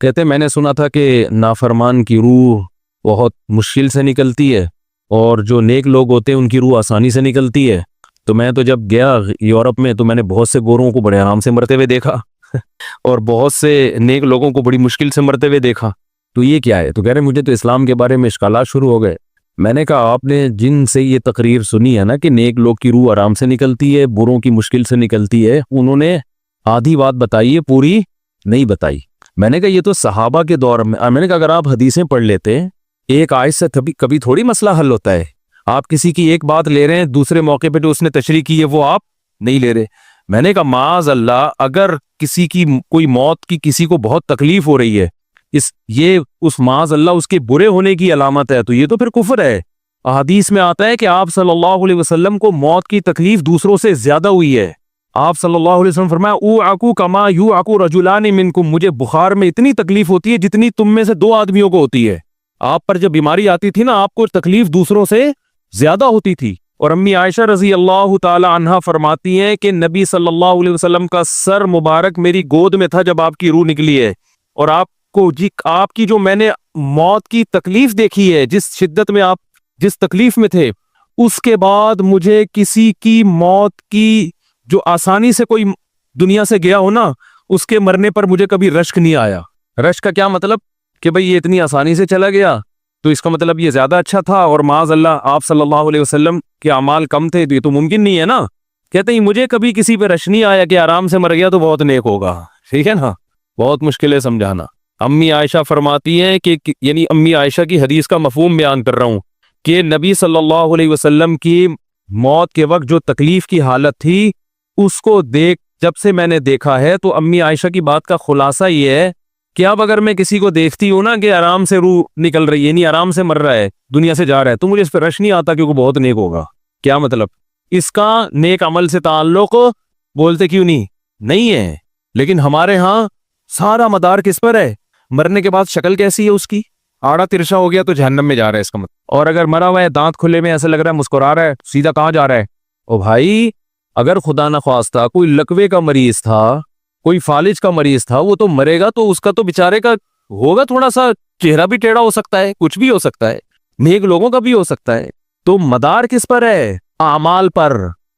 کہتے ہیں میں نے سنا تھا کہ نافرمان کی روح بہت مشکل سے نکلتی ہے اور جو نیک لوگ ہوتے ہیں ان کی روح آسانی سے نکلتی ہے. تو میں تو جب گیا یورپ میں تو میں نے بہت سے گوروں کو بڑے آرام سے مرتے ہوئے دیکھا اور بہت سے نیک لوگوں کو بڑی مشکل سے مرتے ہوئے دیکھا. تو یہ کیا ہے؟ تو کہہ رہے مجھے تو اسلام کے بارے میں اشکالات شروع ہو گئے. میں نے کہا آپ نے جن سے یہ تقریر سنی ہے نا کہ نیک لوگ کی روح آرام سے نکلتی ہے، بروں کی مشکل سے نکلتی ہے، انہوں نے آدھی بات بتائی ہے، پوری نہیں بتائی. میں نے کہا یہ تو صحابہ کے دور میں نے کہا اگر آپ حدیثیں پڑھ لیتے ایک آیت سے کبھی تھوڑی مسئلہ حل ہوتا ہے. آپ کسی کی ایک بات لے رہے ہیں، دوسرے موقع پہ جو اس نے تشریح کی ہے وہ آپ نہیں لے رہے. میں نے کہا معاذ اللہ، اگر کسی کی کوئی موت کی کسی کو بہت تکلیف ہو رہی ہے، یہ اس معاذ اللہ اس کے برے ہونے کی علامت ہے، تو یہ تو پھر کفر ہے. احادیث میں آتا ہے کہ آپ صلی اللہ علیہ وسلم کو موت کی تکلیف دوسروں سے زیادہ ہوئی ہے. آپ صلی اللہ علیہ وسلم فرمایا اوعکو کما یوعکو رجلان منکم، مجھے بخار میں اتنی تکلیف ہوتی ہے جتنی تم میں سے 2 آدمیوں کو ہوتی ہے. آپ پر جب بیماری آتی تھی نا، آپ کو تکلیف دوسروں سے زیادہ ہوتی تھی. اور امی عائشہ رضی اللہ تعالی عنہا فرماتی ہیں کہ نبی صلی اللہ علیہ وسلم کا سر مبارک میری گود میں تھا جب آپ کی روح نکلی ہے، اور آپ کی جو میں نے موت کی تکلیف دیکھی ہے، جس شدت میں آپ جس تکلیف میں تھے، اس کے بعد مجھے کسی کی موت کی جو آسانی سے کوئی دنیا سے گیا ہو نا، اس کے مرنے پر مجھے کبھی رشک نہیں آیا. رشک کا کیا مطلب؟ کہ بھئی یہ اتنی آسانی سے چلا گیا تو اس کا مطلب یہ زیادہ اچھا تھا، اور معاذ اللہ آپ صلی اللہ علیہ وسلم کے اعمال کم تھے، تو یہ تو ممکن نہیں ہے نا. کہتے ہیں مجھے کبھی کسی پہ رش نہیں آیا کہ آرام سے مر گیا تو بہت نیک ہوگا. ٹھیک ہے نا، بہت مشکل ہے سمجھانا. امی عائشہ فرماتی ہیں کہ یعنی امی عائشہ کی حدیث کا مفہوم بیان کر رہا ہوں کہ نبی صلی اللہ علیہ وسلم کی موت کے وقت جو تکلیف کی حالت تھی، اس کو جب سے میں نے دیکھا ہے، تو امی عائشہ کی بات کا خلاصہ یہ ہے کہ اب اگر میں کسی کو دیکھتی ہوں نا کہ آرام سے روح نکل رہی ہے، یعنی آرام سے مر رہا ہے، دنیا سے جا رہا ہے، تو مجھے اس پہ رش نہیں آتا کیونکہ بہت نیک ہوگا. کیا مطلب؟ اس کا نیک عمل سے تعلق بولتے کیوں نہیں ہے. لیکن ہمارے ہاں سارا مدار کس پر ہے؟ مرنے کے بعد شکل کیسی ہے اس کی؟ آڑا ترشا ہو گیا تو جہنم میں جا رہا ہے اس کا مطلب. اور اگر مرا ہوا ہے، دانت کھلے میں، ایسا لگ رہا ہے مسکرا رہا ہے، سیدھا کہاں جا رہا ہے؟ او بھائی، اگر خدا نخواستہ کوئی لکوے کا مریض تھا، کوئی فالج کا مریض تھا، وہ تو مرے گا تو اس کا تو بیچارے کا ہوگا تھوڑا سا چہرہ بھی ٹیڑھا ہو سکتا ہے، کچھ بھی ہو سکتا ہے، نیک لوگوں کا بھی ہو سکتا ہے. تو مدار کس پر ہے؟ اعمال پر.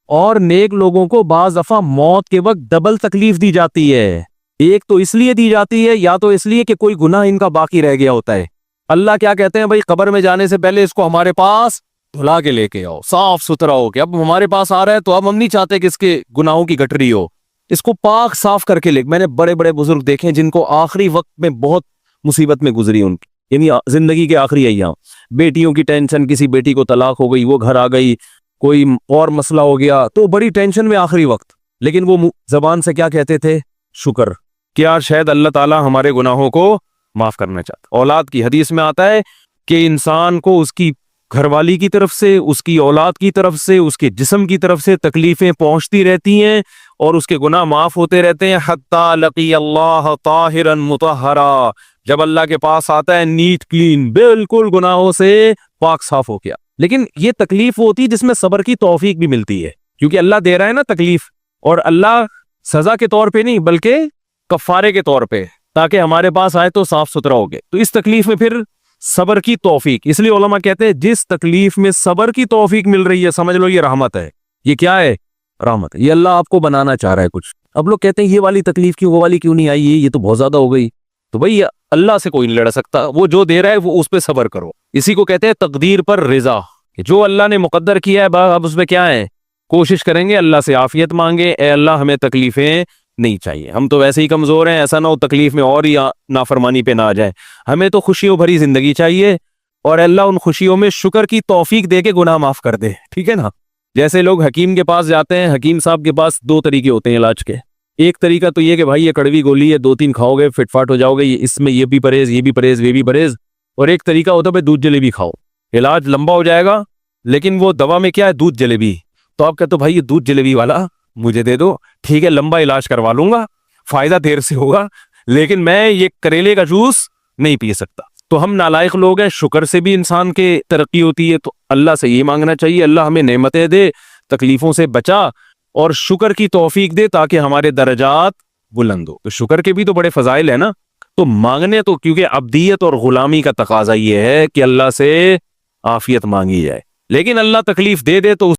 اور نیک لوگوں کو بعض دفعہ موت کے وقت ڈبل تکلیف دی جاتی ہے. ایک تو اس لیے دی جاتی ہے، یا تو اس لیے کہ کوئی گناہ ان کا باقی رہ گیا ہوتا ہے. اللہ کیا کہتے ہیں؟ بھائی قبر میں جانے سے پہلے اس کو ہمارے پاس دھلا کے لے کے آؤ، صاف ستھرا ہو کے. اب ہمارے پاس آ رہا ہے تو اب ہم نہیں چاہتے کہ اس کے گناہوں کی گٹری ہو، اس کو پاک صاف کر کے لے. میں نے بڑے بڑے بزرگ دیکھے جن کو آخری وقت میں بہت مصیبت میں گزری ان کی، یعنی زندگی کے آخری ایام، بیٹیوں کی ٹینشن، کسی بیٹی کو طلاق ہو گئی، وہ گھر آ گئی، کوئی اور مسئلہ ہو گیا، تو بڑی ٹینشن میں آخری وقت. لیکن وہ زبان سے کیا کہتے تھے؟ شکر. کیا شاید اللہ تعالیٰ ہمارے گناہوں کو معاف کرنا چاہتا. اولاد کی حدیث میں آتا ہے کہ انسان کو اس کی گھر والی کی طرف سے، اس کی اولاد کی طرف سے، اس کے جسم کی طرف سے تکلیفیں پہنچتی رہتی ہیں اور اس کے گناہ معاف ہوتے رہتے ہیں، حتی لقی اللہ طاہرا مطہرا، جب اللہ کے پاس آتا ہے نیٹ کلین، بالکل گناہوں سے پاک صاف ہو گیا. لیکن یہ تکلیف ہوتی ہے جس میں صبر کی توفیق بھی ملتی ہے، کیونکہ اللہ دے رہا ہے نا تکلیف، اور اللہ سزا کے طور پہ نہیں بلکہ کفارے کے طور پہ، تاکہ ہمارے پاس آئے تو صاف ستھرا ہو گئے. تو اس تکلیف میں پھر صبر کی توفیق، اس لیے علماء کہتے ہیں جس تکلیف میں صبر کی توفیق مل رہی ہے سمجھ لو یہ رحمت ہے. یہ کیا ہے؟ رحمت ہے. یہ اللہ آپ کو بنانا چاہ رہا ہے کچھ. اب لوگ کہتے ہیں یہ والی تکلیف کی وہ والی کیوں نہیں آئی، یہ تو بہت زیادہ ہو گئی. تو بھئی اللہ سے کوئی نہیں لڑ سکتا، وہ جو دے رہا ہے وہ اس پہ صبر کرو. اسی کو کہتے ہیں تقدیر پر رضا، کہ جو اللہ نے مقدر کیا ہے اب اس پہ کیا ہے؟ کوشش کریں گے، اللہ سے عافیت مانگے، اے اللہ ہمیں تکلیفیں نہیں چاہیے، ہم تو ویسے ہی کمزور ہیں، ایسا نہ ہو تکلیف میں اور ہی نافرمانی پہ نہ آ جائے، ہمیں تو خوشیوں بھری زندگی چاہیے، اور اللہ ان خوشیوں میں شکر کی توفیق دے کے گناہ معاف کر دے. ٹھیک ہے نا؟ جیسے لوگ حکیم کے پاس جاتے ہیں، حکیم صاحب کے پاس 2 طریقے ہوتے ہیں علاج کے. ایک طریقہ تو یہ کہ بھائی یہ کڑوی گولی ہے، 2-3 کھاؤ گے فٹ فاٹ ہو جاؤ گے، اس میں یہ بھی پرہیز، یہ بھی پرہیز، یہ بھی پرہیز. اور ایک طریقہ ہوتا ہے بھائی دودھ جلیبی کھاؤ، علاج لمبا ہو جائے گا، لیکن وہ دوا میں کیا ہے؟ دودھ جلیبی. تو آپ کہتے ہو بھائی یہ دودھ جلیبی والا مجھے دے دو، ٹھیک ہے لمبا علاج کروا لوں گا، فائدہ دیر سے ہوگا، لیکن میں یہ کریلے کا جوس نہیں پی سکتا. تو ہم نالائق لوگ ہیں، شکر سے بھی انسان کے ترقی ہوتی ہے. تو اللہ سے یہ مانگنا چاہیے اللہ ہمیں نعمتیں دے، تکلیفوں سے بچا، اور شکر کی توفیق دے تاکہ ہمارے درجات بلند ہو. تو شکر کے بھی تو بڑے فضائل ہیں نا. تو مانگنے تو کیونکہ عبدیت اور غلامی کا تقاضا یہ ہے کہ اللہ سے عافیت مانگی جائے، لیکن اللہ تکلیف دے دے تو